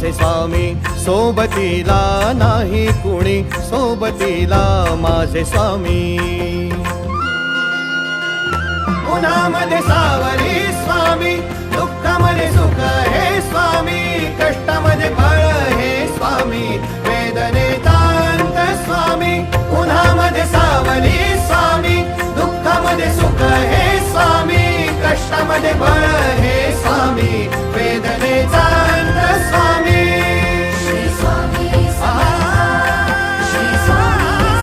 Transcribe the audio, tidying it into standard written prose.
माझे स्वामी, सोबतीला नाही कुणी, सोबतीला माझे स्वामी. उन्हामध्ये सावली स्वामी, दुःखामध्ये सुख हे स्वामी, कष्टामध्ये फळ हे स्वामी, वेदनेचा अंत स्वामी. उन्हामध्ये सावली स्वामी, दुःखामध्ये सुख हे स्वामी, कष्टामध्ये फळ हे स्वामी,